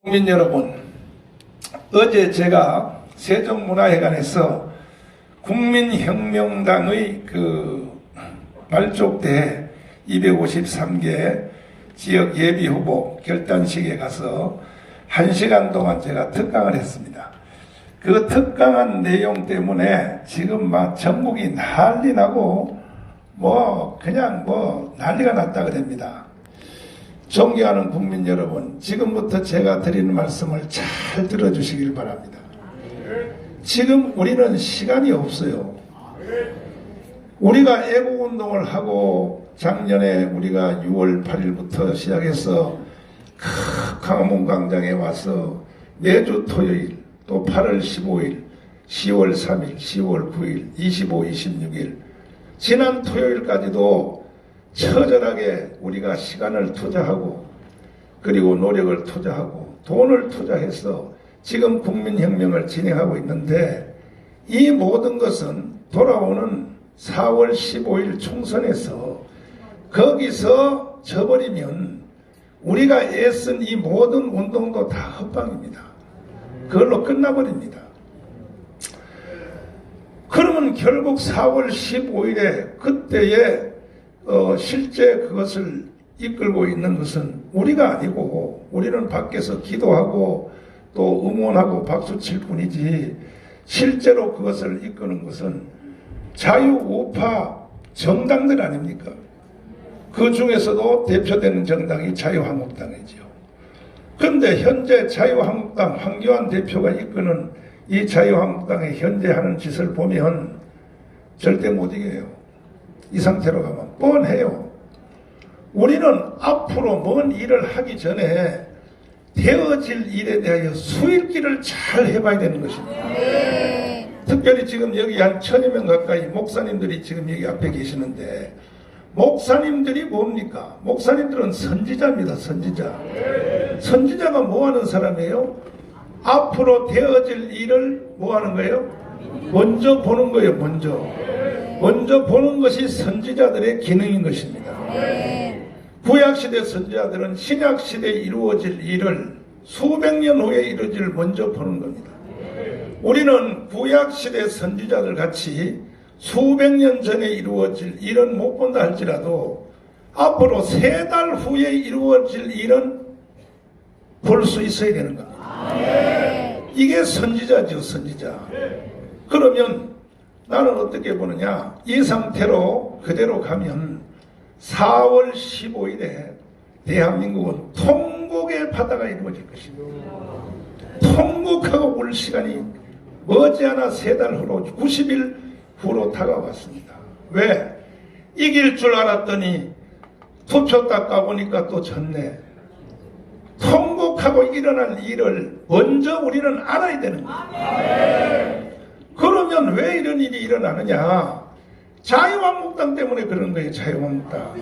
국민 여러분, 어제 제가 세종문화회관에서 국민혁명당의 발족대 253개 지역 예비후보 결단식에 가서 1시간 동안 제가 특강을 했습니다. 그 특강한 내용 때문에 지금 막 전국이 난리 나고 그냥 난리가 났다 그럽니다. 존경하는 국민 여러분, 지금부터 제가 드리는 말씀을 잘 들어주시길 바랍니다. 지금 우리는 시간이 없어요. 우리가 애국운동을 하고 작년에 우리가 6월 8일부터 시작해서 광화문광장에 와서 매주 토요일, 또 8월 15일, 10월 3일, 10월 9일, 25, 26일 지난 토요일까지도 처절하게 우리가 시간을 투자하고 그리고 노력을 투자하고 돈을 투자해서 지금 국민혁명을 진행하고 있는데, 이 모든 것은 돌아오는 4월 15일 총선에서 거기서 져버리면 우리가 애쓴 이 모든 운동도 다 헛방입니다. 그걸로 끝나버립니다. 그러면 결국 4월 15일에 그때에 실제 그것을 이끌고 있는 것은 우리가 아니고, 우리는 밖에서 기도하고 또 응원하고 박수칠 뿐이지, 실제로 그것을 이끄는 것은 자유우파 정당들 아닙니까? 그 중에서도 대표되는 정당이 자유한국당이죠. 그런데 현재 자유한국당 황교안 대표가 이끄는 이 자유한국당이 현재 하는 짓을 보면 절대 못 이겨요. 이 상태로 가면 뻔해요. 우리는 앞으로 뭔 일을 하기 전에 되어질 일에 대하여 수일기를 잘 해봐야 되는 것입니다. 특별히 지금 여기 한 1000여 명 가까이 목사님들이 지금 여기 앞에 계시는데, 목사님들이 뭡니까? 목사님들은 선지자입니다. 선지자가 뭐 하는 사람이에요? 앞으로 되어질 일을 뭐 하는 거예요? 먼저 보는 거예요. 먼저 보는 것이 선지자들의 기능인 것입니다. 구약시대 선지자들은 신약시대에 이루어질 일을 수백 년 후에 이루어질 먼저 보는 겁니다. 우리는 구약시대 선지자들 같이 수백 년 전에 이루어질 일은 못 본다 할지라도 앞으로 3달 후에 이루어질 일은 볼 수 있어야 되는 겁니다. 이게 선지자죠, 선지자. 그러면 나는 어떻게 보느냐, 이 상태로 그대로 가면 4월 15일에 대한민국은 통곡의 바다가 이루어질 것입니다. 통곡하고 올 시간이 머지않아 3달 후로 90일 후로 다가왔습니다. 왜? 이길 줄 알았더니 투표 딱 가보니까 또 졌네. 통곡하고 일어날 일을 먼저 우리는 알아야 되는 거예요. 그러면 왜 이런 일이 일어나느냐? 자유한국당 때문에 그런 거예요. 자유한국당.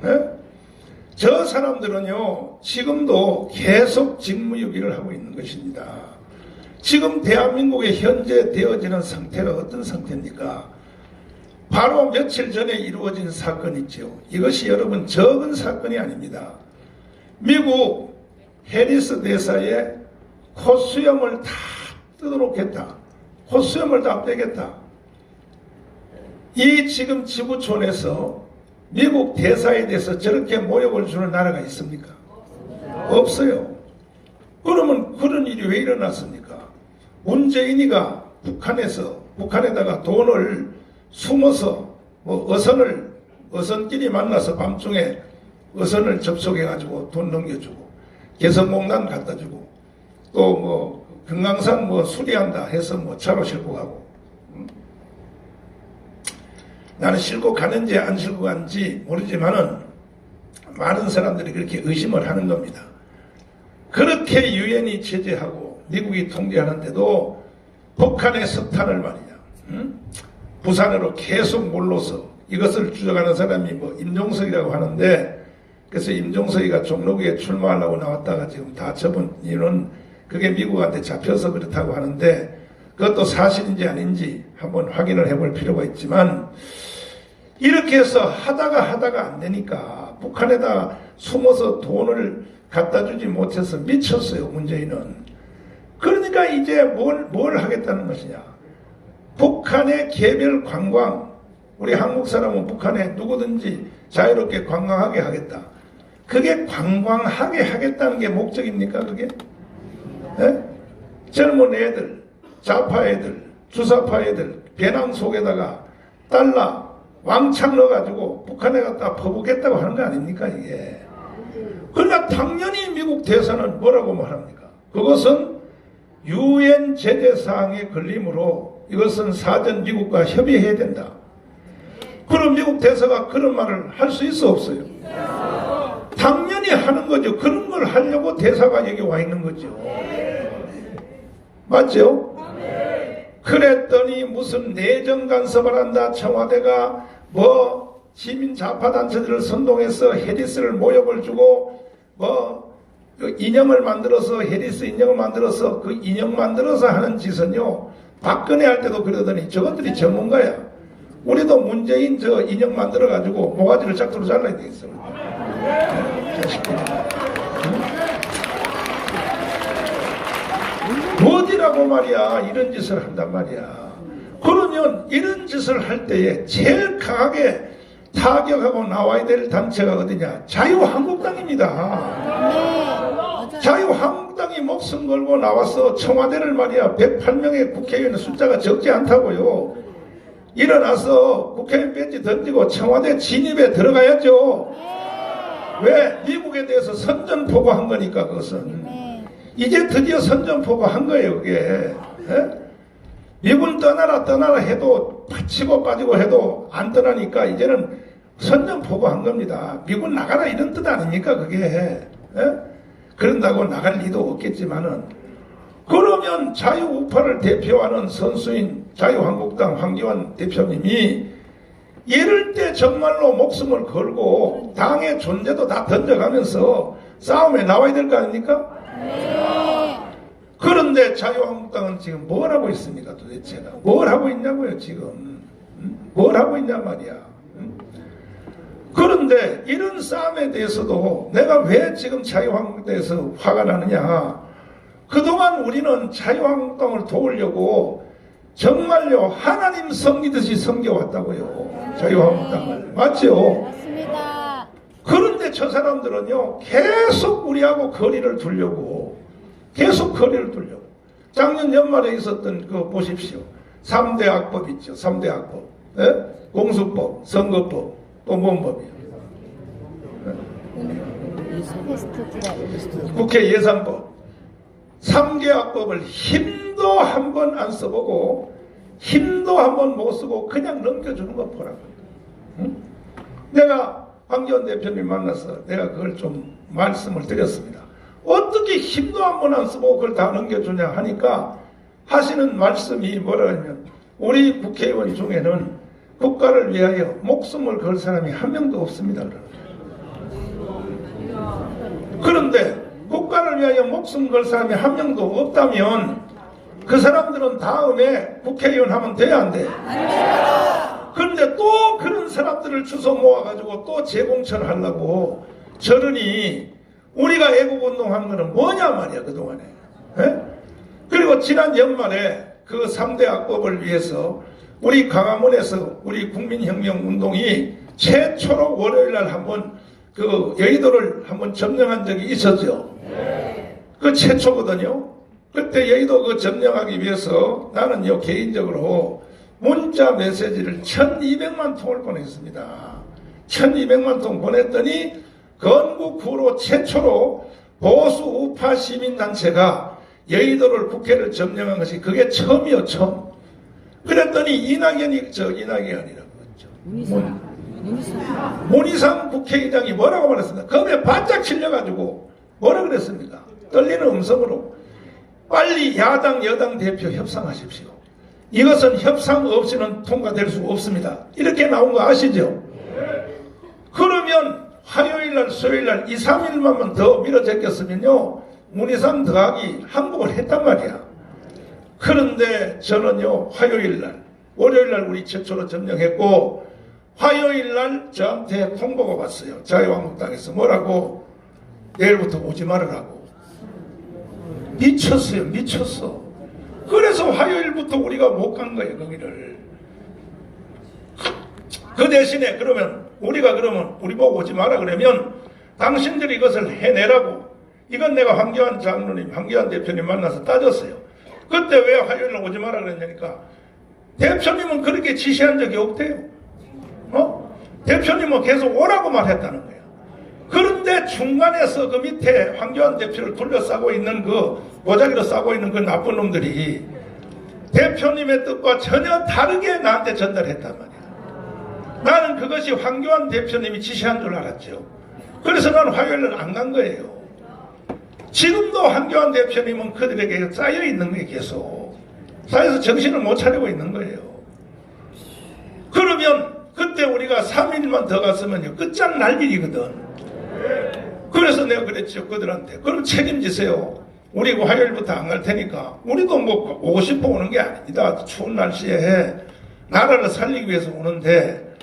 네? 저 사람들은요, 지금도 계속 직무유기를 하고 있는 것입니다. 지금 대한민국의 현재 되어지는 상태가 어떤 상태입니까? 바로 며칠 전에 이루어진 사건 있죠. 이것이 여러분 적은 사건이 아닙니다. 미국 해리스 대사의 콧수염을 다 뜯어놓겠다. 콧수염을 다 빼겠다. 이 지금 지구촌에서 미국 대사에 대해서 저렇게 모욕을 주는 나라가 있습니까? 없어요. 그러면 그런 일이 왜 일어났습니까? 문재인이가 북한에다가 돈을 숨어서 어선끼리 만나서 밤중에 어선을 접속해가지고 돈 넘겨주고, 개성공단 갖다주고, 또 금강산 수리한다 해서 차로 싣고 가고, 나는 싣고 가는지 안 싣고 가는지 모르지만은 많은 사람들이 그렇게 의심을 하는 겁니다. 그렇게 유엔이 제재하고 미국이 통제하는데도 북한의 석탄을 말이야, 부산으로 계속 몰러서 이것을 주장하는 사람이 임종석이라고 하는데, 그래서 임종석이가 종로구에 출마하려고 나왔다가 지금 다 접은 이유는 그게 미국한테 잡혀서 그렇다고 하는데, 그것도 사실인지 아닌지 한번 확인을 해볼 필요가 있지만, 이렇게 해서 하다가 안 되니까 북한에다 숨어서 돈을 갖다 주지 못해서 미쳤어요, 문재인은. 그러니까 이제 뭘 하겠다는 것이냐. 북한의 개별 관광, 우리 한국 사람은 북한에 누구든지 자유롭게 관광하게 하겠다. 그게 관광하게 하겠다는 게 목적입니까, 그게? 예? 젊은 애들, 좌파 애들, 주사파 애들, 배낭 속에다가 달러 왕창 넣어가지고 북한에 갖다 퍼붓겠다고 하는 거 아닙니까, 이게? 그러나 당연히 미국 대사는 뭐라고 말합니까? 그것은 유엔 제재사항에 걸리므로 이것은 사전 미국과 협의해야 된다. 그럼 미국 대사가 그런 말을 할 수 있어 없어요? 당연히 하는 거죠. 그런 걸 하려고 대사가 여기 와 있는 거죠. 맞죠? 그랬더니 무슨 내정 간섭을 한다. 청와대가 뭐 시민 좌파 단체들을 선동해서 해리스를 모욕을 주고 뭐 인형을 만들어서 해리스 인형을 만들어서 그 인형 만들어서 하는 짓은요. 박근혜 할 때도 그러더니 저것들이 전문가야. 우리도 문재인 저 인형 만들어 가지고 모가지를 짝두로 잘라야 되겠어. 어디라고 말이야 이런 짓을 한단 말이야. 그러면 이런 짓을 할 때에 제일 강하게 타격하고 나와야 될 단체가 어디냐? 자유한국당입니다. 자유한국당이 목숨 걸고 나와서 청와대를 말이야 108명의 국회의원의 숫자가 적지 않다고요. 일어나서 국회의원 배지 던지고 청와대 진입에 들어가야죠. 왜? 미국에 대해서 선전포고한 거니까 그것은. 이제 드디어 선전포고한 거예요 그게. 에? 미군 떠나라 해도 치고 빠지고 해도 안 떠나니까 이제는 선전포고한 겁니다. 미군 나가라 이런 뜻 아닙니까 그게. 에? 그런다고 나갈 리도 없겠지만은 그러면 자유우파를 대표하는 선수인 자유한국당 황교안 대표님이 이럴 때 정말로 목숨을 걸고 당의 존재도 다 던져가면서 싸움에 나와야 될 거 아닙니까? 그런데 자유한국당은 지금 뭘 하고 있습니까 도대체가? 뭘 하고 있냐고요 지금. 뭘 하고 있냐 말이야. 그런데 이런 싸움에 대해서도 내가 왜 지금 자유한국당에서 화가 나느냐. 그동안 우리는 자유한국당을 도우려고 정말요 하나님 섬기듯이 섬겨왔다고요. 자유한국당을. 맞죠? 맞습니다. 그런데 저 사람들은요 계속 우리하고 거리를 두려고 계속 거리를 두려고. 작년 연말에 있었던 그 보십시오. 3대 악법 있죠. 3대 악법. 예? 공수법, 선거법, 또 뭔 법이요? 국회 예산법. 3개 악법을 힘도 한 번 안 써보고 힘도 한 번 못 쓰고 그냥 넘겨주는 거 보라고. 응? 내가 황교안 대표님 만나서 내가 그걸 좀 말씀을 드렸습니다. 어떻게 힘도 한 번 안 쓰고 그걸 다 넘겨주냐 하니까 하시는 말씀이 뭐라 하면 우리 국회의원 중에는 국가를 위하여 목숨을 걸 사람이 한 명도 없습니다. 그런데 국가를 위하여 목숨 걸 사람이 한 명도 없다면 그 사람들은 다음에 국회의원 하면 돼야 안 돼? 그런데 또 그런 사람들을 주워 모아가지고 또 재공천을 하려고 저러니 우리가 애국운동한 거는 뭐냐 말이야 그동안에. 에? 그리고 지난 연말에 그 3대 악법을 위해서 우리 광화문에서 우리 국민혁명운동이 최초로 월요일날 한번 그 여의도를 한번 점령한 적이 있었죠. 그 최초거든요. 그때 여의도 그 점령하기 위해서 나는요 개인적으로 문자 메시지를 1200만 통을 보냈습니다. 1200만 통 보냈더니 건국 후로 최초로 보수 우파 시민단체가 여의도를 국회를 점령한 것이 그게 처음이요 처음. 그랬더니 이낙연이라고 했죠. 문희상 국회의장이 뭐라고 말했습니까? 겁에 바짝 질려가지고 뭐라 그랬습니까? 떨리는 음성으로 빨리 야당 여당 대표 협상하십시오. 이것은 협상 없이는 통과될 수 없습니다. 이렇게 나온 거 아시죠? 그러면 화요일날 수요일날 2, 3일만 더 밀어제꼈으면요 문희상 더하기 항복을 했단 말이야. 그런데 저는요 화요일날 월요일날 우리 최초로 점령했고 화요일날 저한테 통보가 왔어요. 자유한국당에서 뭐라고? 내일부터 오지 말으라고. 미쳤어요. 미쳤어. 그래서 화요일부터 우리가 못 간 거예요. 거기를. 그 대신에 그러면 우리가 그러면 우리 보고 오지 마라 그러면 당신들이 이것을 해내라고. 이건 내가 황교안 장로님, 황교안 대표님 만나서 따졌어요. 그때 왜 화요일에 오지 마라 그랬냐니까 대표님은 그렇게 지시한 적이 없대요. 대표님은 계속 오라고 말했다는 거예요. 그런데 중간에서 그 밑에 황교안 대표를 둘러싸고 있는 그 보자기로 싸고 있는 그 나쁜 놈들이 대표님의 뜻과 전혀 다르게 나한테 전달했단 말이야. 나는 그것이 황교안 대표님이 지시한 줄 알았죠. 그래서 나는 화요일은 안 간 거예요. 지금도 황교안 대표님은 그들에게 쌓여 있는 거예요. 계속 쌓여서 정신을 못 차리고 있는 거예요. 그러면 그때 우리가 3일만 더 갔으면 끝장날 일이거든. 그래서 내가 그랬죠. 그들한테 그럼 책임지세요. 우리 화요일부터 안 갈 테니까. 우리도 뭐 오고 싶어 오는 게 아닙니다. 추운 날씨에 나라를 살리기 위해서 오는데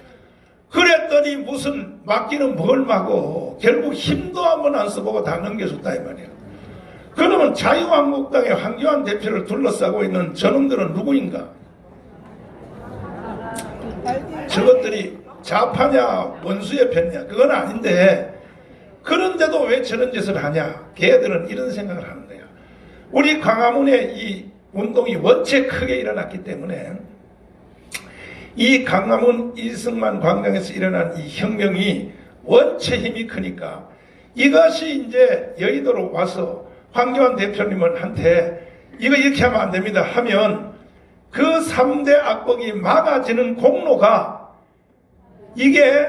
그랬더니 무슨 맡기는 뭘 막어. 결국 힘도 한번 안 써보고 다 넘겨줬다 이 말이야. 그러면 자유한국당의 황교안 대표를 둘러싸고 있는 저놈들은 누구인가? 저것들이 좌파냐 원수의 편이냐 그건 아닌데 그런데도 왜 저런 짓을 하냐? 걔들은 이런 생각을 하는 거야. 우리 광화문에 이 운동이 원체 크게 일어났기 때문에 이 광화문 이승만 광장에서 일어난 이 혁명이 원체 힘이 크니까 이것이 이제 여의도로 와서 황교안 대표님한테 이거 이렇게 하면 안 됩니다 하면 그 3대 악법이 막아지는 공로가 이게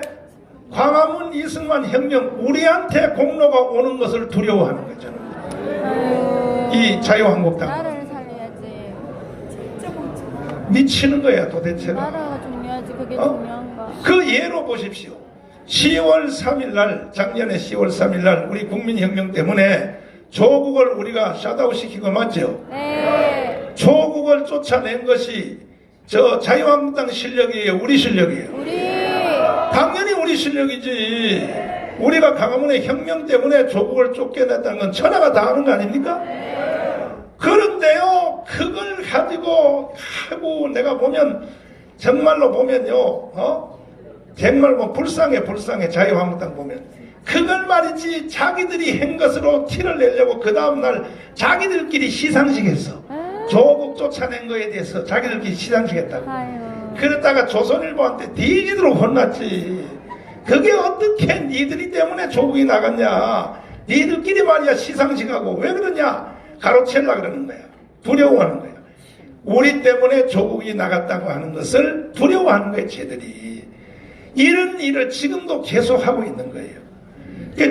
광화문 이승만 혁명 우리한테 공로가 오는 것을 두려워하는 거잖아요. 이 자유한국당 나라를 살려야지. 미치는 거야 도대체가. 나라가 중요하지. 그게 중요한가. 그 예로 보십시오. 10월 3일 날 작년에 10월 3일 날 우리 국민혁명 때문에 조국을 우리가 샷아웃 시킨 거 맞죠? 네. 조국을 쫓아낸 것이 저 자유한국당 실력이에요? 우리 실력이에요? 우리. 당연히 우리 실력이지. 우리가 광화문의 혁명 때문에 조국을 쫓겨냈다는 건 천하가 다 아는 거 아닙니까? 그런데요 그걸 가지고 하고 내가 보면 정말로 보면요 정말 뭐 불쌍해 자유한국당 보면 그걸 말이지 자기들이 한 것으로 티를 내려고 그 다음날 자기들끼리 시상식 했어. 조국 쫓아낸 거에 대해서 자기들끼리 시상식 했다고. 그랬다가 조선일보한테 뒤지도록 혼났지. 그게 어떻게 니들이 때문에 조국이 나갔냐. 니들끼리 말이야 시상식하고 왜 그러냐. 가로채려고 그러는 거야. 두려워하는 거야. 우리 때문에 조국이 나갔다고 하는 것을 두려워하는 거예요. 쟤들이. 이런 일을 지금도 계속하고 있는 거예요.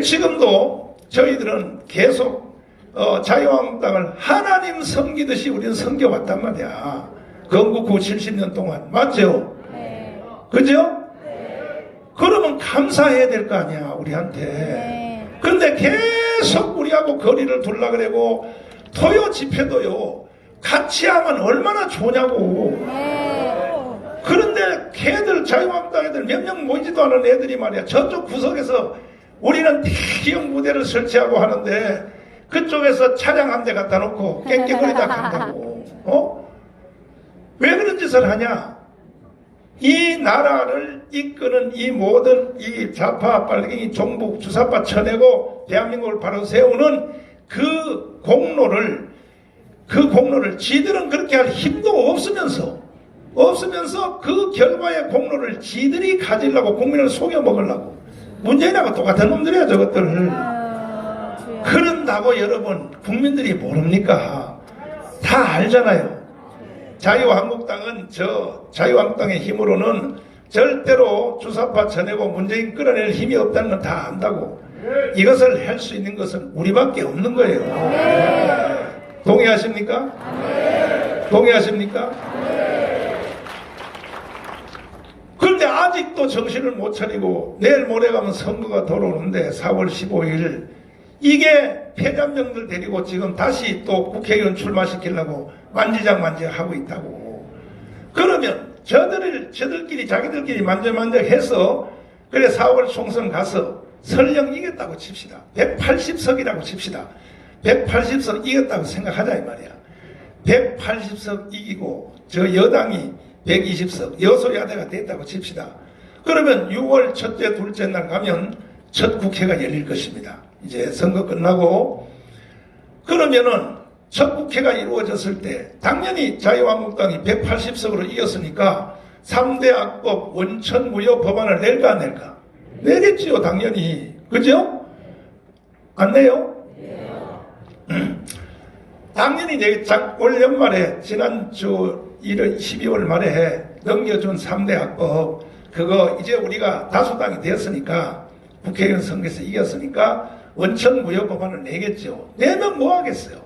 지금도 저희들은 계속 자유한국당을 하나님 섬기듯이 우리는 섬겨왔단 말이야. 건국 후 70년 동안. 맞죠? 네. 그죠? 네. 그러면 감사해야 될 거 아니야 우리한테. 네. 그런데 계속 우리하고 거리를 둘라 그러고 토요 집회도요 같이 하면 얼마나 좋냐고. 네. 그런데 걔들 자유한국당 애들 몇 명 모이지도 않은 애들이 말이야 저쪽 구석에서 우리는 대형 무대를 설치하고 하는데 그쪽에서 차량 한 대 갖다 놓고 깽깽거리다 간다고. 왜 그런 짓을 하냐? 이 나라를 이끄는 이 모든 이 좌파 빨갱이 종북 주사파 쳐내고 대한민국을 바로 세우는 그 공로를 지들은 그렇게 할 힘도 없으면서 그 결과의 공로를 지들이 가지려고 국민을 속여 먹으려고 문재인하고 똑같은 놈들이야 저것들. 그런다고 여러분 국민들이 모릅니까? 다 알잖아요. 자유한국당은 자유한국당의 힘으로는 절대로 주사파 쳐내고 문재인 끌어낼 힘이 없다는 건 다 안다고. 이것을 할 수 있는 것은 우리밖에 없는 거예요. 동의하십니까? 동의하십니까? 그런데 아직도 정신을 못 차리고 내일 모레 가면 선거가 돌아오는데 4월 15일 이게 폐잔병들 데리고 지금 다시 또 국회의원 출마시키려고 만지작만지하고 있다고. 그러면 저들끼리 자기들끼리 만져만져해서 그래 4월 총선 가서 설령 이겼다고 칩시다. 180석이라고 칩시다. 180석 이겼다고 생각하자 이 말이야. 180석 이기고 저 여당이 120석 여소야대가 됐다고 칩시다. 그러면 6월 첫째 둘째 날 가면 첫 국회가 열릴 것입니다. 이제 선거 끝나고 그러면은 첫 국회가 이루어졌을 때 당연히 자유한국당이 180석으로 이겼으니까 3대 악법 원천무효 법안을 낼까 안 낼까? 내겠지요 당연히. 그죠? 안 내요? 당연히 올 연말에 지난 12월 말에 넘겨준 3대 악법 그거 이제 우리가 다수당이 되었으니까 국회의원 선거에서 이겼으니까 원천무효 법안을 내겠죠. 내면 뭐 하겠어요?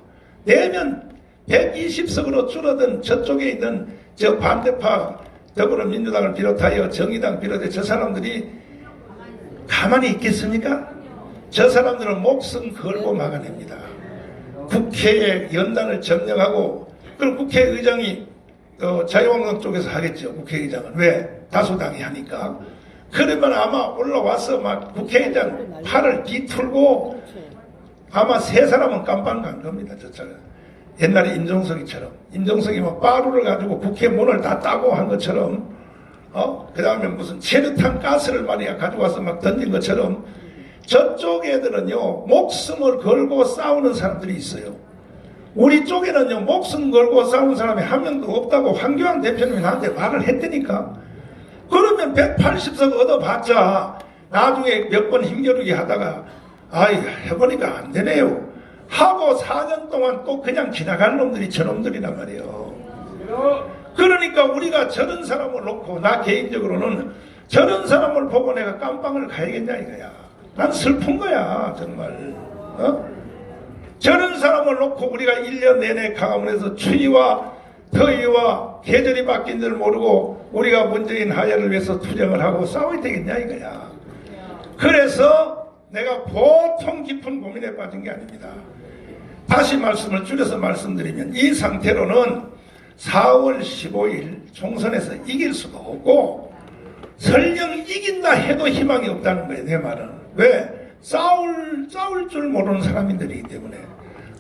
내면 120석으로 줄어든 저쪽에 있는 저 반대파 더불어민주당을 비롯하여 정의당 비롯해 저 사람들이 가만히 있겠습니까? 저 사람들은 목숨 걸고 막아냅니다. 국회의 연단을 점령하고 그럼 국회의장이 자유한국당 쪽에서 하겠죠. 국회의장은 왜? 다수당이 하니까. 그러면 아마 올라와서 막 국회의장 팔을 뒤틀고 아마 세 사람은 깜빵 간 겁니다. 저쪽은. 옛날에 임종석이 막 빠루를 가지고 국회 문을 다 따고 한 것처럼 그 다음에 무슨 체류탄 가스를 말이야 가져와서 막 던진 것처럼 저쪽 애들은요 목숨을 걸고 싸우는 사람들이 있어요. 우리 쪽에는요 목숨 걸고 싸우는 사람이 한 명도 없다고 황교안 대표님이 나한테 말을 했다니까. 그러면 180석 얻어봤자 나중에 몇 번 힘겨루기 하다가 아이 해보니까 안 되네요 하고 4년 동안 또 그냥 지나갈 놈들이 저놈들이란 말이에요. 그러니까 우리가 저런 사람을 놓고 나 개인적으로는 저런 사람을 보고 내가 깜빵을 가야겠냐 이거야. 난 슬픈 거야 정말. 저런 사람을 놓고 우리가 1년 내내 강화문에서 추위와 더위와 계절이 바뀐 줄 모르고 우리가 문재인 하야를 위해서 투쟁을 하고 싸워야 되겠냐 이거야. 그래서 내가 보통 깊은 고민에 빠진 게 아닙니다. 다시 말씀을 줄여서 말씀드리면 이 상태로는 4월 15일 총선에서 이길 수도 없고 설령 이긴다 해도 희망이 없다는 거예요. 내 말은. 왜? 싸울 줄 모르는 사람들이기 때문에.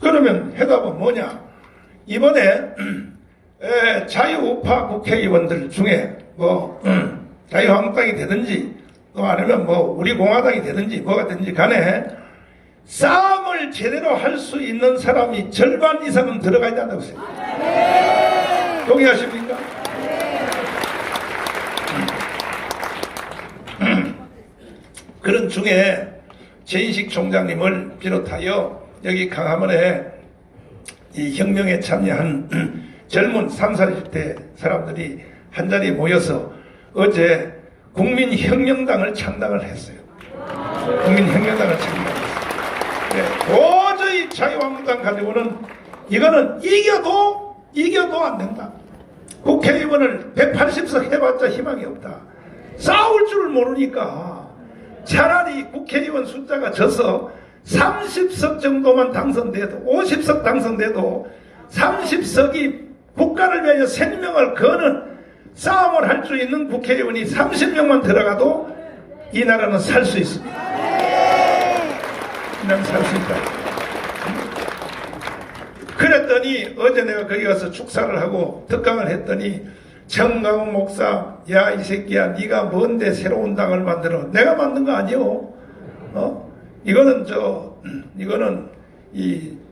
그러면 해답은 뭐냐? 이번에 자유우파 국회의원들 중에 자유한국당이 되든지 또 아니면 우리 공화당이 되든지 뭐가 되든지 간에 싸움을 제대로 할 수 있는 사람이 절반 이상은 들어가야 된다고 생각해요. 네. 동의하십니까? 그런 중에 최인식 총장님을 비롯하여 여기 강화문에 이 혁명에 참여한 젊은 30, 40대 사람들이 한자리에 모여서 어제 국민혁명당을 창당을 했어요. 국민혁명당을 창당했어요. 네, 도저히 자유한국당 가지고는 이거는 이겨도 안 된다. 국회의원을 180석 해봤자 희망이 없다. 싸울 줄 모르니까 차라리 국회의원 숫자가 져서 30석 정도만 당선돼도 50석 당선돼도 30석이 국가를 위하여 생명을 거는 싸움을 할 수 있는 국회의원이 30명만 들어가도 이 나라는 살 수 있습니다. 이 나라는 살 수 있다. 그랬더니 어제 내가 거기 가서 축사를 하고 특강을 했더니 정강훈 목사, 야 이 새끼야 네가 뭔데 새로운 당을 만들어. 내가 만든 거 아니요. 이거는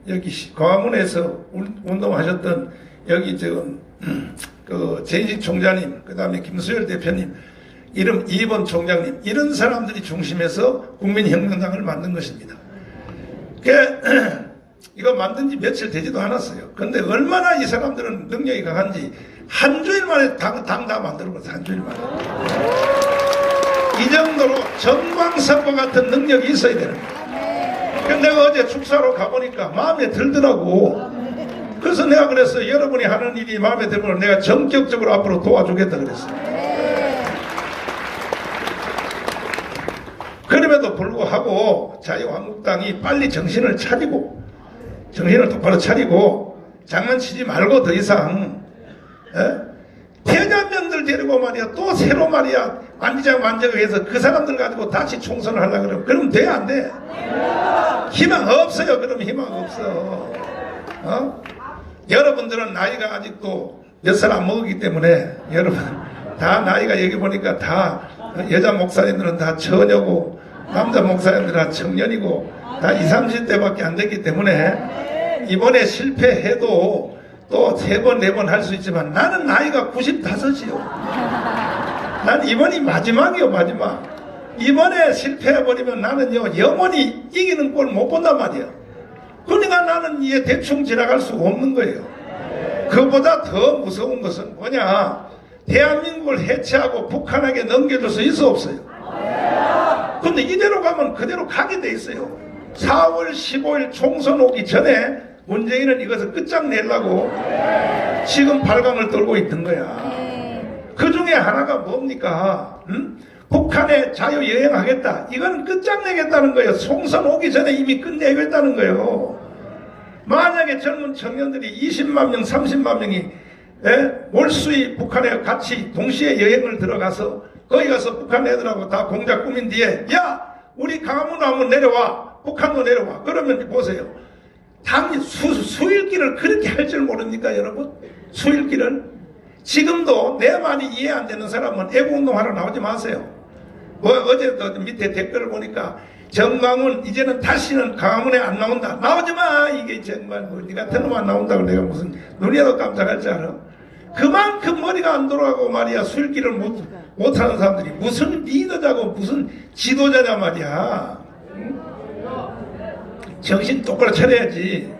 여기 광화문에서 운동하셨던 여기 최인식 총장님, 그 다음에 김수열 대표님, 이름 2번 총장님, 이런 사람들이 중심에서 국민혁명당을 만든 것입니다. 이거 만든 지 며칠 되지도 않았어요. 근데 얼마나 이 사람들은 능력이 강한지 한 주일 만에 당 다 만들어버렸어요. 한 주일 만에. 이 정도로 전광석과 같은 능력이 있어야 되는 거예요. 근데 내가 어제 축사로 가보니까 마음에 들더라고. 그래서 내가 그랬어요. 여러분이 하는 일이 마음에 들면 내가 전격적으로 앞으로 도와주겠다 그랬어요. 그럼에도 불구하고 자유한국당이 빨리 정신을 똑바로 차리고 장난치지 말고 더 이상 대장면들 데리고 말이야 또 새로 말이야 만지작만지작 해서 그 사람들 가지고 다시 총선을 하려고 그러면 돼 안 돼? 희망 없어요. 그럼 희망 없어. 여러분들은 나이가 아직도 몇 살 안 먹었기 때문에 여러분 다 나이가 여기 보니까 다 여자 목사님들은 다 처녀고 남자 목사님들은 다 청년이고 다 20, 30대밖에 안 됐기 때문에 이번에 실패해도 또 3번, 4번 할 수 있지만 나는 나이가 95이요. 난 이번이 마지막이요, 마지막. 이번에 실패해버리면 나는요, 영원히 이기는 꼴 못 본단 말이야. 그러니까 나는 이게 대충 지나갈 수가 없는 거예요. 그보다 더 무서운 것은 뭐냐? 대한민국을 해체하고 북한에게 넘겨줄 수 있어 없어요? 근데 이대로 가면 그대로 가게 돼 있어요. 4월 15일 총선 오기 전에 문재인은 이것을 끝장내려고 지금 발광을 떨고 있는 거야. 그 중에 하나가 뭡니까? 북한에 자유여행하겠다. 이건 끝장내겠다는 거예요. 총선 오기 전에 이미 끝내겠다는 거예요. 만약에 젊은 청년들이 20만 명, 30만 명이 몰수히 북한에 같이 동시에 여행을 들어가서 거기 가서 북한 애들하고 다 공작 꾸민 뒤에 야! 우리 강화문으로 한번 내려와. 북한도 내려와. 그러면 보세요. 당연히 수일기를 그렇게 할 줄 모릅니까 여러분? 수일기를 지금도 내 말이 이해 안 되는 사람은 애국운동하러 나오지 마세요. 어제도 밑에 댓글을 보니까 정광훈 이제는 다시는 강화문에 안 나온다. 나오지 마. 이게 정말 뭐 니 같은 놈 안 나온다고 내가 무슨 눈이라도 깜짝할 줄 알아. 그만큼 머리가 안 돌아가고 말이야. 수일기를 못하는 사람들이 무슨 리더자고 무슨 지도자냐 말이야. 정신 똑바로 차려야지.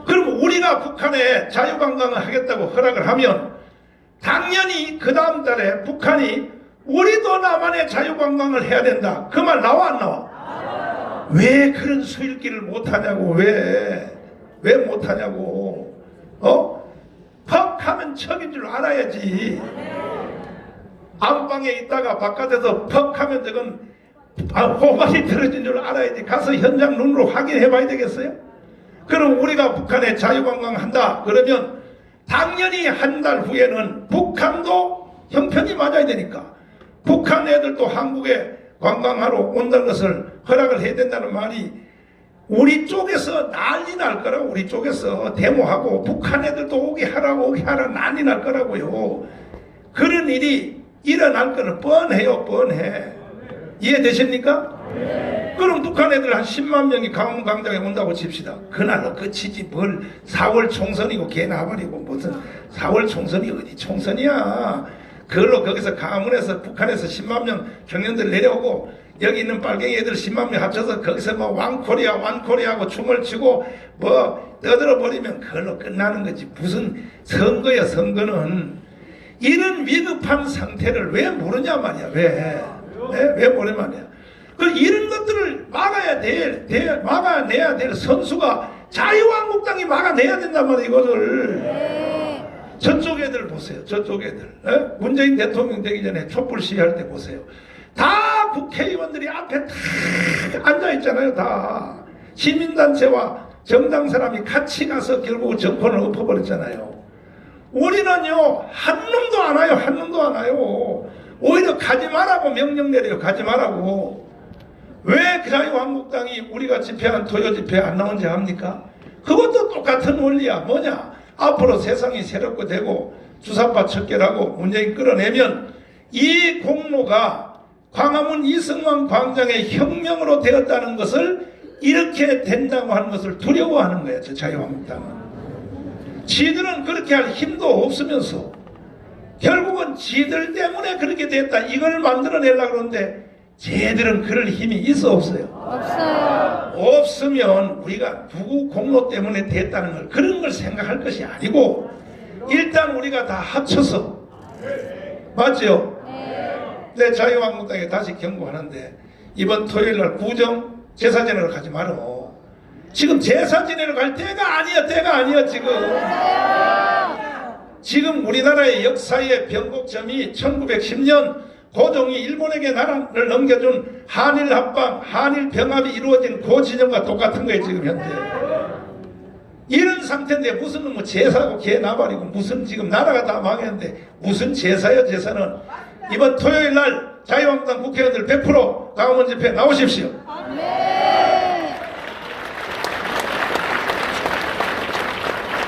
그럼 우리가 북한에 자유관광을 하겠다고 허락을 하면 당연히 그 다음 달에 북한이 우리도 남한에 자유관광을 해야 된다. 그 말 나와 안 나와? 왜 그런 수일기를 못하냐고. 왜 못하냐고. 퍽 하면 척인 줄 알아야지. 안방에 있다가 바깥에서 퍽 하면 저건 호박이 떨어진 줄 알아야지. 가서 현장 눈으로 확인해 봐야 되겠어요? 그럼 우리가 북한에 자유관광한다 그러면 당연히 한 달 후에는 북한도 형편이 맞아야 되니까 북한 애들도 한국에 관광하러 온다는 것을 허락을 해야 된다는 말이 우리 쪽에서 난리 날 거라고. 우리 쪽에서 데모하고 북한 애들도 오게 하라 난리 날 거라고요. 그런 일이 일어날 거는 뻔해요. 뻔해. 이해되십니까? 그럼 북한 애들 한 10만 명이 강화문 광장에 온다고 칩시다. 그날로 끝이지 뭘 4월 총선이고 개 나발이고 무슨 4월 총선이 어디 총선이야. 그걸로 거기서 강화문에서 북한에서 10만 명 청년들 내려오고 여기 있는 빨갱이 애들 10만 명 합쳐서 거기서 뭐 왕코리아 하고 춤을 추고 뭐 떠들어 버리면 그걸로 끝나는 거지. 무슨 선거야. 선거는 이런 위급한 상태를 왜 모르냐 말이야. 왜 모르냐 말이야. 그 이런 것들을 막아내야 될 선수가 자유한국당이 막아내야 된단 말이야. 이거를. 저쪽 애들 보세요. 저쪽 애들. 문재인 대통령 되기 전에 촛불 시위할 때 보세요. 다 국회의원들이 앞에 다 앉아있잖아요. 다. 시민단체와 정당 사람이 같이 가서 결국 정권을 엎어버렸잖아요. 우리는요, 한 놈도 안 와요. 한 놈도 안 와요. 오히려 가지 말라고 명령 내려요. 가지 말라고. 왜 자유한국당이 우리가 집회한 토요 집회 안 나온지 압니까? 그것도 똑같은 원리야. 뭐냐? 앞으로 세상이 새롭고 되고 주사파 척결하고 문재인 끌어내면 이 공로가 광화문 이승만 광장의 혁명으로 되었다는 것을 이렇게 된다고 하는 것을 두려워하는 거예요. 저 자유한국당은. 지들은 그렇게 할 힘도 없으면서 결국은 지들 때문에 그렇게 됐다. 이걸 만들어내려고 그러는데 쟤들은 그럴 힘이 있어 없어요? 없어요. 없으면 우리가 누구 공로 때문에 됐다는 걸 그런 걸 생각할 것이 아니고 일단 우리가 다 합쳐서 맞죠? 내 자유한국당에 다시 경고하는데 이번 토요일날 구정 제사 지내러 가지 말어. 지금 제사 지내러 갈 때가 아니야. 지금 우리나라의 역사의 변곡점이 1910년 고종이 일본에게 나라를 넘겨준 한일 합방, 한일 병합이 이루어진 그 지점과 똑같은 거예요. 지금 현재. 이런 상태인데 무슨 뭐 제사고 개 나발이고 무슨 지금 나라가 다 망했는데 무슨 제사요 제사는. 이번 토요일 날 자유한국당 국회의원들 100% 광화문 집회 나오십시오. 네.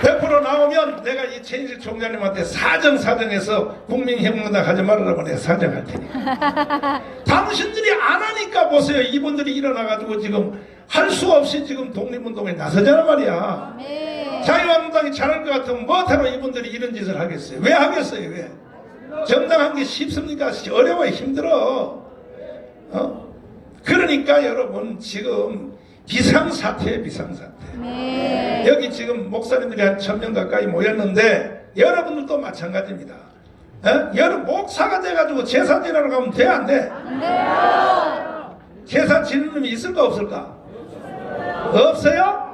100% 나오면 내가 이 최인식 총장님한테 사정해서 국민혁명당 하지 말으라고 내가 사정할 테니. 당신들이 안 하니까 보세요. 이분들이 일어나가지고 지금 할 수 없이 지금 독립운동에 나서잖아 말이야. 네. 자유한국당이 잘할 것 같으면 뭐하러 이분들이 이런 짓을 하겠어요? 왜 하겠어요? 왜? 정당한 게 쉽습니까? 어려워요. 힘들어. 그러니까 여러분 지금 비상사태예요. 비상사태. 네. 여기 지금 목사님들이 한 1000명 가까이 모였는데 여러분들도 마찬가지입니다. 여러분 목사가 돼가지고 제사 지내러 가면 돼? 안 돼? 안 돼요. 제사 지는 놈이 있을까 없을까? 없어요?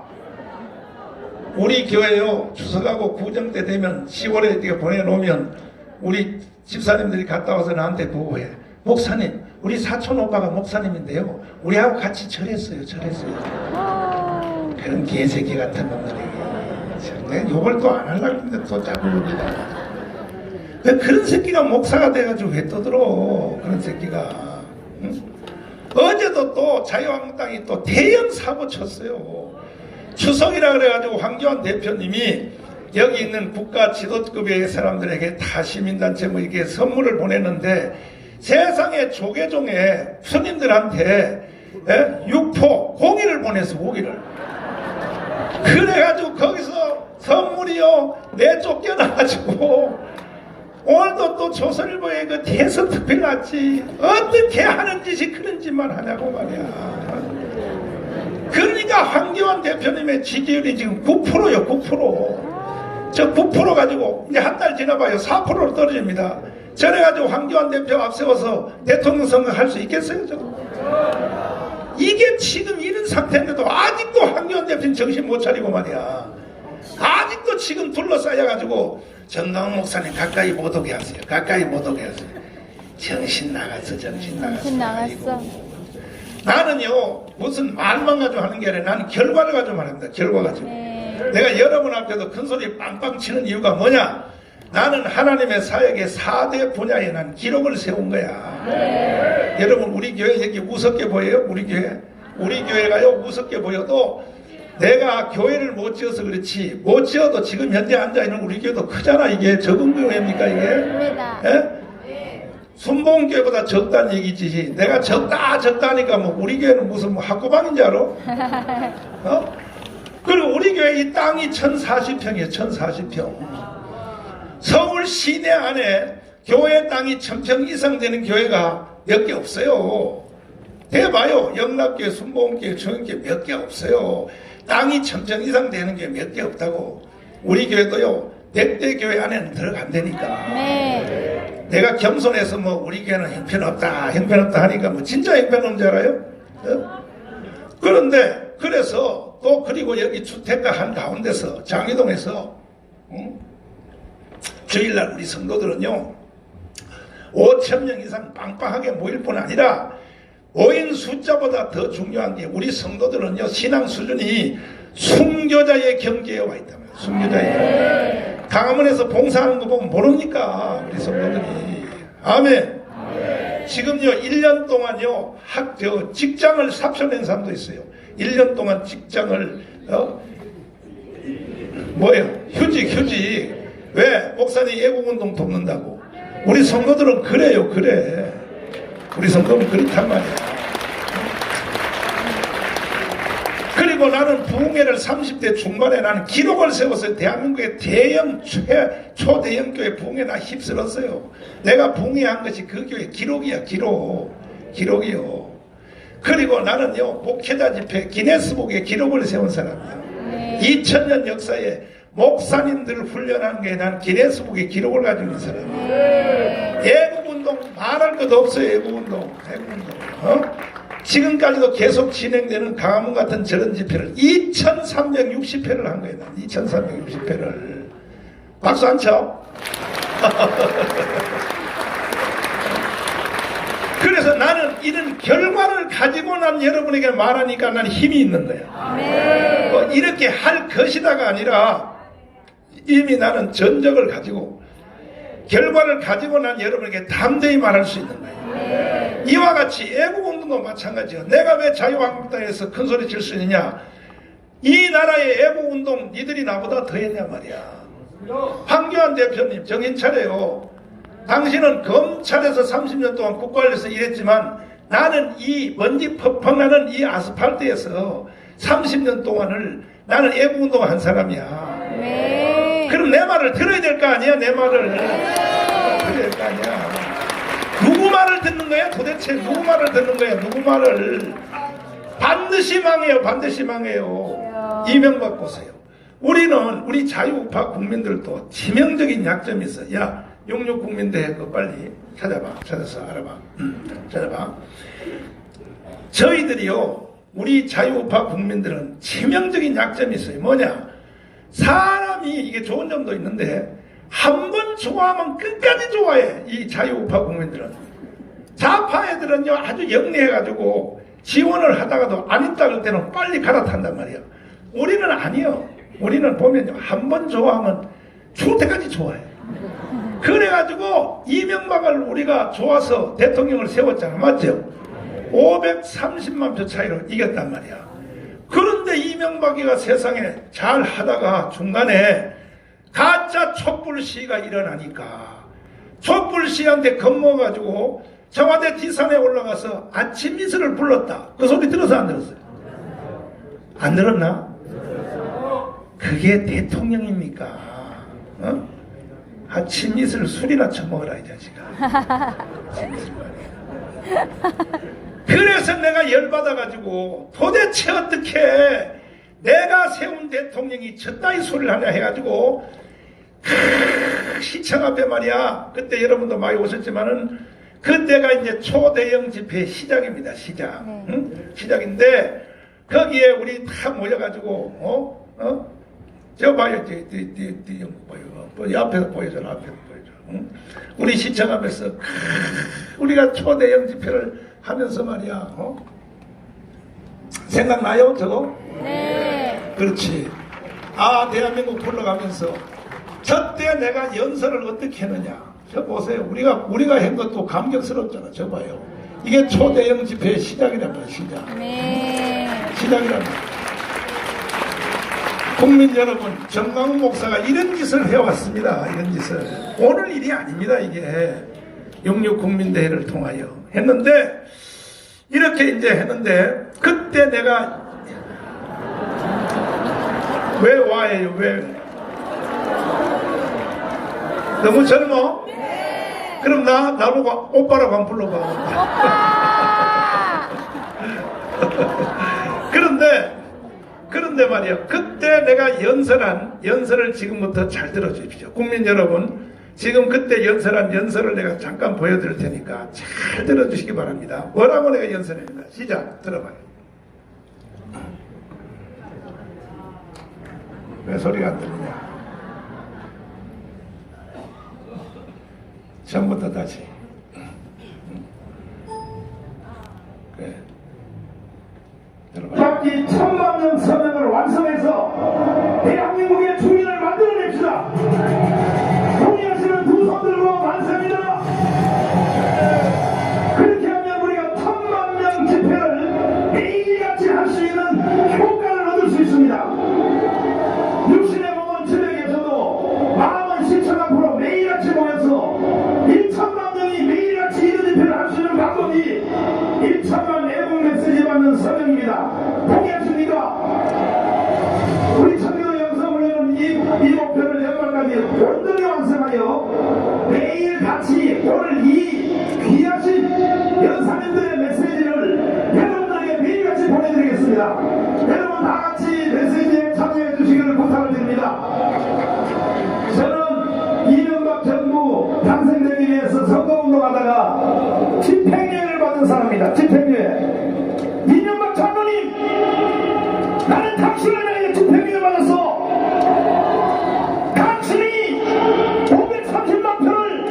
우리 교회요 추석하고 구정 때 되면 10월에 이렇게 보내놓으면 우리 집사님들이 갔다 와서 나한테 보고해. 목사님 우리 사촌 오빠가 목사님인데요 우리하고 같이 절했어요. 그런 개새끼 같은 놈들이 내가 욕을 또 안 하려고 했는데 또 자꾸 그럽니다. 왜 그런 새끼가 목사가 돼가지고 왜 떠들어 그런 새끼가. 응? 어제도 또 자유한국당이 또 대형 사고 쳤어요. 추석이라 그래가지고 황교안 대표님이 여기 있는 국가 지도급의 사람들에게 다 시민단체 뭐 이렇게 선물을 보냈는데 세상에 조계종에 손님들한테 육포 고기를 보냈어. 고기를. 그래가지고 거기서 선물이요 내쫓겨나가지고 오늘도 또 조선일보에 그 대서특필 났지. 어떻게 하는 짓이 그런 짓만 하냐고 말이야. 그러니까 황교안 대표님의 지지율이 지금 9%요. 9%. 저 9% 가지고 이제 한 달 지나봐요. 4%로 떨어집니다. 저래가지고 황교안 대표 앞세워서 대통령 선거 할 수 있겠어요? 이게 지금 이런 상태인데도 아직도 황교안 대표는 정신 못 차리고 말이야. 아직도 지금 둘러싸여가지고 정강 목사님 가까이 못 오게 하세요. 가까이 못 오게 하세요. 정신 나갔어. 정신 나갔어. 나는요 무슨 말만 가지고 하는 게 아니라 나는 결과를 가지고 말합니다. 결과 가지고. 네. 내가 여러분 앞에서 큰 소리 빵빵 치는 이유가 뭐냐? 나는 하나님의 사역의 4대 분야에 난 기록을 세운 거야. 네. 여러분 우리 교회 여기 무섭게 보여요? 우리 교회가요 무섭게 보여도 내가 교회를 못 지어서 그렇지 못 지어도 지금 현재 앉아있는 우리 교회도 크잖아. 이게 적은 교회입니까 이게? 맞습니다. 예? 순복음교회보다 적다는 얘기지. 내가 적다니까 뭐 우리 교회는 무슨 뭐 학구방인 줄 알아? 그리고 우리 교회 이 땅이 1040평이에요. 1040평. 서울 시내 안에 교회 땅이 1000평 이상 되는 교회가 몇 개 없어요. 대봐요. 영락교회, 순복음교회, 청년교회 몇 개 없어요. 땅이 1000평 이상 되는 교회 몇 개 없다고. 우리 교회도요 100대 교회 안에는 들어간다니까. 네. 내가 겸손해서 뭐 우리 교회는 형편없다 하니까 뭐 진짜 형편없는 줄 알아요? 그런데 그래서 또 그리고 여기 주택가 한 가운데서 장희동에서 주일날 우리 성도들은요 5,000명 이상 빵빵하게 모일 뿐 아니라 모인 숫자보다 더 중요한 게 우리 성도들은요 신앙 수준이 순교자의 경계에 와 있단 말이에요. 순교자의 경계. 강화문에서 봉사하는 거 보면 모릅니까 우리 성도들이. 아멘. 지금요 1년 동안요 직장을 삽셔낸 사람도 있어요. 1년 동안 직장을 휴직. 왜? 목사님 애국운동 돕는다고. 우리 성도들은 그래요. 그래. 우리 성도는 그렇단 말이야. 그리고 나는 부흥회를 30대 중반에 나는 기록을 세워서 대한민국의 대형 초대형 교회 부흥회 나 휩쓸었어요. 내가 부흥회한 것이 그 교회 기록이야. 기록이요. 그리고 나는요 목회자 집회 기네스북에 기록을 세운 사람이야. 2000년 역사에 목사님들을 훈련한 게 난 기네스북에 기록을 가지고 있는 사람이야. 애국운동 말할 것도 없어요. 애국운동. 지금까지도 계속 진행되는 강화문 같은 저런 집회를 2360회를 한 거예요. 2360회를. 박수 안 쳐? 그래서 나는 이런 결과를 가지고 난 여러분에게 말하니까 난 힘이 있는 거야. 네. 이렇게 할 것이다가 아니라 이미 나는 전적을 가지고 결과를 가지고 난 여러분에게 담대히 말할 수 있는 거예요. 이와 같이 애국운동도 마찬가지야. 내가 왜 자유한국당에서 큰 소리 칠 수 있느냐? 이 나라의 애국운동 니들이 나보다 더 했냐 말이야. 황교안 대표님 정신 차려요. 당신은 검찰에서 30년 동안 국관에서 일했지만 나는 이 먼지 퍽퍽 나는 이 아스팔트에서 30년 동안을 나는 애국운동 한 사람이야. 네. 그럼 내 말을 들어야 될 거 아니야? 내 말을 들어야 될 거 아니야? 누구 말을 듣는 거야? 도대체 누구 말을 듣는 거야? 누구 말을? 반드시 망해요. 반드시 망해요. 이명박 보세요. 우리 자유우파 국민들도 치명적인 약점이 있어. 야, 66 국민대회 그거 빨리 찾아서 알아봐. 찾아봐. 저희들이요, 우리 자유우파 국민들은 치명적인 약점이 있어요. 뭐냐? 사람이 이게 좋은 점도 있는데 한 번 좋아하면 끝까지 좋아해. 이 자유우파 국민들은. 좌파 애들은요 아주 영리해가지고 지원을 하다가도 안 있다 그럴 때는 빨리 갈아탄단 말이야. 우리는 아니요. 우리는 보면요 한 번 좋아하면 죽을 때까지 좋아해. 그래가지고 이명박을 우리가 좋아서 대통령을 세웠잖아. 맞죠? 530만 표 차이로 이겼단 말이야. 그런데 이명박이가 세상에 잘 하다가 중간에 가짜 촛불 시위가 일어나니까 촛불 시위한테 겁먹어가지고 청와대 뒷산에 올라가서 아침 미술을 불렀다. 그 소리 들어서 안 들었어요? 안 들었나? 그게 대통령입니까? 어? 아침 미술 술이나 처먹어라 이 자식아. 그래서 내가 열받아가지고 도대체 어떻게 내가 세운 대통령이 저따위 소리를 하냐 해가지고 시청 앞에 말이야. 그때 여러분도 많이 오셨지만은 그때가 이제 초대형 집회 시작입니다. 시작. 응? 시작인데 거기에 우리 다 모여가지고 저 봐요. 이 앞에서 보여줘라. 앞에서 보여줘. 응? 우리 시청 앞에서 우리가 초대형 집회를 하면서 말이야. 생각나요 저거? 네. 그렇지. 아 대한민국 불러가면서 저때 내가 연설을 어떻게 했느냐. 저 보세요. 우리가 한 것도 감격스럽잖아. 저 봐요. 이게 초대형 집회의 시작이란 말이야. 시작. 네. 시작이란 말이야. 국민 여러분, 정강훈 목사가 이런 짓을 해왔습니다. 이런 짓을. 오늘 일이 아닙니다. 이게 66 국민대회를 통하여 했는데 이렇게 이제 했는데 그때 내가 왜 와해요? 왜? 너무 젊어? 네. 그럼 나보고 오빠라고 한번 불러봐. 오빠. 그런데 말이야. 그때 내가 연설을 지금부터 잘 들어주십시오. 국민 여러분, 지금 그때 연설한 연설을 내가 잠깐 보여드릴 테니까 잘 들어주시기 바랍니다. 뭐라고 내가 연설했는가? 시작. 들어봐요. 왜 소리가 안 들리냐? 처음부터 다시. 그래. 각기 1000만 명 서명을 완성해서 대한민국의 주인을 만들어냅시다. 동의하시는 두 손 들고 만세입니다. 그렇게 하면 우리가 1000만 명 집회를 매일같이 할 수 있는 효과를 얻을 수 있습니다. 육신의 몸은 집에 계셔도 마음은 시청 앞으로 매일같이 모여서 1천만 명이 매일같이 이런 집회를 할 수 있는 방법이 1천만 애국 메시지 받는 서명입니다. 동의하십니까? 우리 청교 영성훈련은 이 목표를 연말까지 온전히 완성하여 매일같이 오늘 이 귀하신 연사님들의 메시지를 여러분들에게 매일같이 보내드리겠습니다. 여러분 다같이 메시지에 참여해 주시기를 부탁을 드립니다. 저는 이명박 정부 당선되기 위해서 선거운동하다가 집행유예를 받은 사람입니다. 집행유예. 이명박 장로님, 나는 당신을 위해 집행유예 받았어. 당신이 530만 표를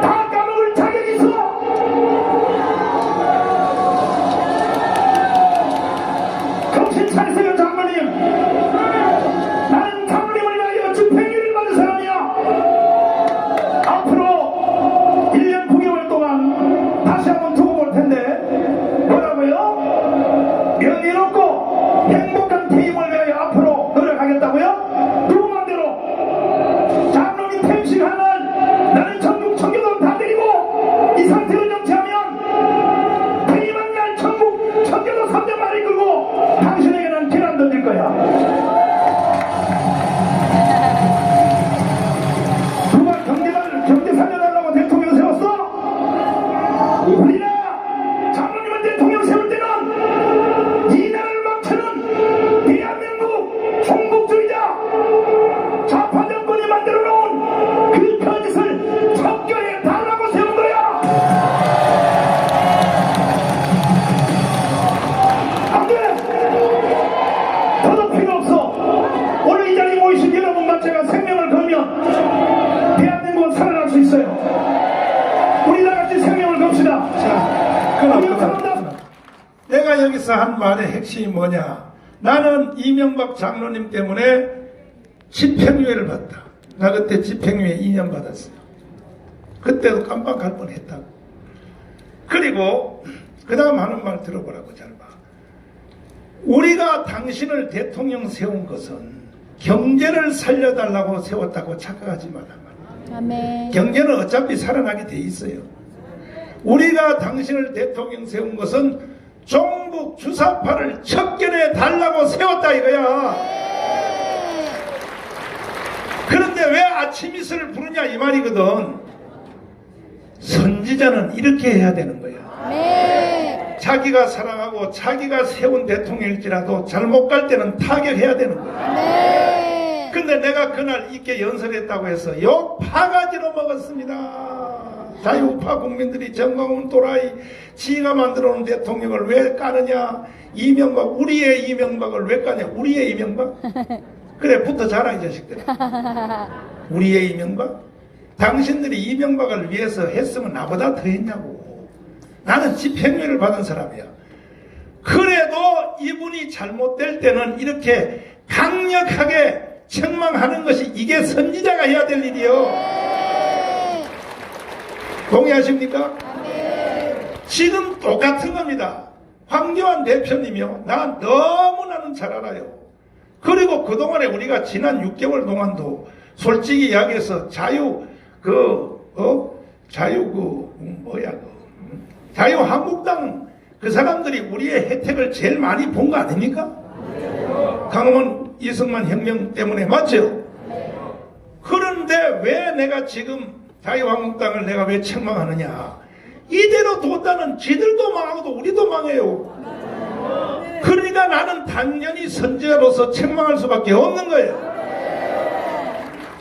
다 까먹을 자격이 있어. 만들면 대한민국은 살아날 수 있어요. 우리 다 같이 생명을 겁시다. 자, 그럼 내가 여기서 한 말의 핵심이 뭐냐? 나는 이명박 장로님 때문에 집행유예를 받다. 나 그때 집행유예 2년 받았어요. 그때도 깜빡할 뻔했다고. 그리고 그 다음 하는 말 들어보라고. 잘 봐. 우리가 당신을 대통령 세운 것은 경제를 살려달라고 세웠다고 착각하지 마라. 아멘. 경제는 어차피 살아나게 돼 있어요. 우리가 당신을 대통령 세운 것은 종북 주사파를 척결해 달라고 세웠다 이거야. 그런데 왜 아침 이슬을 부르냐 이 말이거든. 선지자는 이렇게 해야 되는 거야. 아멘. 자기가 사랑하고 자기가 세운 대통령일지라도 잘못 갈 때는 타격해야 되는 거야. 아멘. 근데 내가 그날 있게 연설했다고 해서 욕 파가지로 먹었습니다. 자유우파 국민들이 정광훈 또라이 지가 만들어 놓은 대통령을 왜 까느냐. 이명박 우리의 이명박을 왜 까냐. 우리의 이명박? 그래 붙어 자라 이 자식들. 우리의 이명박? 당신들이 이명박을 위해서 했으면 나보다 더 했냐고. 나는 집행유예를 받은 사람이야. 그래도 이분이 잘못될 때는 이렇게 강력하게 책망하는 것이 이게 선지자가 해야 될 일이요. 동의하십니까? 지금 똑같은 겁니다. 황교안 대표님이요. 나 너무나는 잘 알아요. 그리고 그동안에 우리가 지난 6개월 동안도 솔직히 이야기해서 자유한국당 그 사람들이 우리의 혜택을 제일 많이 본 거 아닙니까? 강원 이승만 혁명 때문에 맞죠? 그런데 왜 내가 지금 자유한국당을 내가 왜 책망하느냐? 이대로 뒀다는 지들도 망하고 우리도 망해요. 그러니까 나는 당연히 선지자로서 책망할 수밖에 없는 거예요.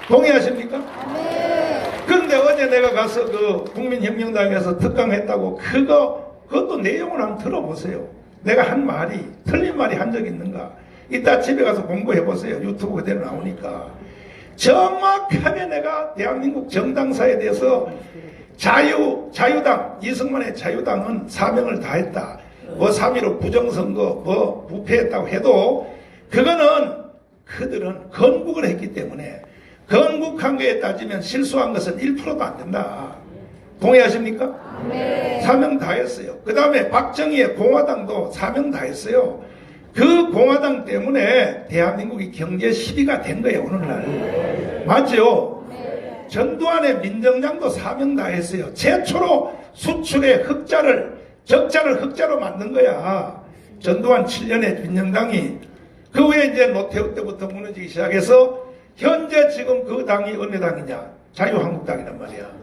동의하십니까? 그런데 어제 내가 가서 그 국민혁명당에서 특강했다고 그것도 내용을 한번 들어보세요. 내가 한 말이 틀린 말이 한 적 있는가? 이따 집에 가서 공부해 보세요. 유튜브 그대로 나오니까. 정확하게 내가 대한민국 정당사에 대해서 자유당, 이승만의 자유당은 사명을 다했다. 뭐 3.15 부정선거 뭐 부패했다고 해도 그거는 그들은 건국을 했기 때문에 건국한 거에 따지면 실수한 것은 1%도 안 된다. 동의하십니까? 네. 사명 다했어요. 그 다음에 박정희의 공화당도 사명 다했어요. 그 공화당 때문에 대한민국이 경제 시비가 된 거예요. 오늘날. 맞죠? 전두환의 민정장도 사명 다했어요. 최초로 수출의 적자를 흑자로 만든 거야. 전두환 7년에 민정당이. 그 후에 이제 노태우 때부터 무너지기 시작해서 현재 지금 그 당이 어느 당이냐? 자유한국당이란 말이야.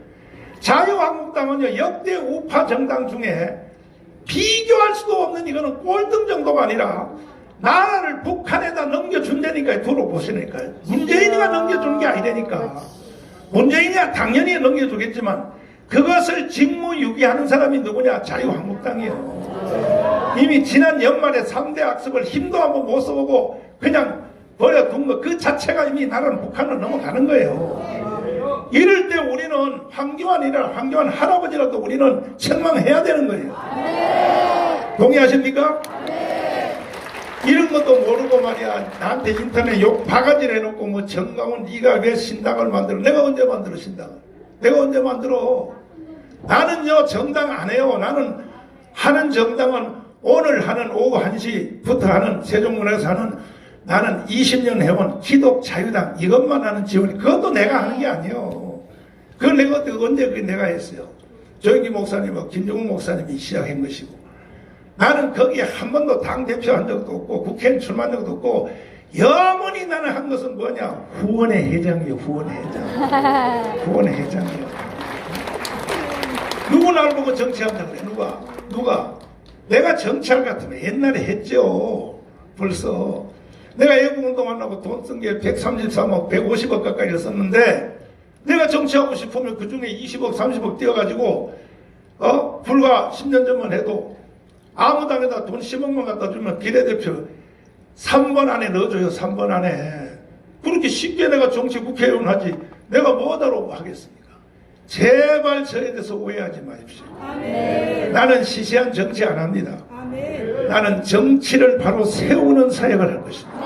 자유한국당은요, 역대 우파 정당 중에 비교할 수도 없는 이거는 꼴등 정도가 아니라 나라를 북한에다 넘겨준다니까요. 들어보시니까요. 문재인이가 넘겨주는 게 아니라니까. 문재인이야 당연히 넘겨주겠지만 그것을 직무유기하는 사람이 누구냐? 자유한국당이에요. 이미 지난 연말에 3대 악습을 힘도 한번 못 써보고 그냥 버려둔 거 그 자체가 이미 나라는 북한으로 넘어가는 거예요. 이럴 때 우리는 황교안 할아버지라도 우리는 책망해야 되는 거예요. 동의하십니까? 이런 것도 모르고 말이야. 나한테 인터넷 욕 바가지를 해놓고 뭐 정강훈 네가 왜 신당을 만들어? 내가 언제 만들어 신당을? 내가 언제 만들어? 나는요 정당 안 해요. 나는 하는 정당은 오늘 하는 오후 1시부터 하는 세종문화에서 하는 나는 20년 해온 기독자유당 이것만 하는 지원. 그것도 내가 하는 게 아니에요. 그걸 내가 언제 내가 했어요. 조영기 목사님하고 김종국 목사님이 시작한 것이고 나는 거기에 한 번도 당대표 한 적도 없고 국회에 출마한 적도 없고 영원히 나는 한 것은 뭐냐? 후원회 회장이에요. 후원회 회장. 후원회 회장이에요. 누구 날 보고 정치한다 그래? 누가? 내가 정치할 것 같으면 옛날에 했죠. 벌써. 내가 애국운동하려고 돈 쓴 게 133억, 150억 가까이 썼는데 내가 정치하고 싶으면 그 중에 20억, 30억 띄어가지고 불과 10년 전만 해도 아무 당에다 돈 10억만 갖다 주면 비례대표 3번 안에 넣어줘요. 3번 안에. 그렇게 쉽게 내가 정치 국회의원 하지 내가 뭐하다고 하겠습니까? 제발 저에 대해서 오해하지 마십시오. 나는 시시한 정치 안 합니다. 나는 정치를 바로 세우는 사역을 할 것입니다.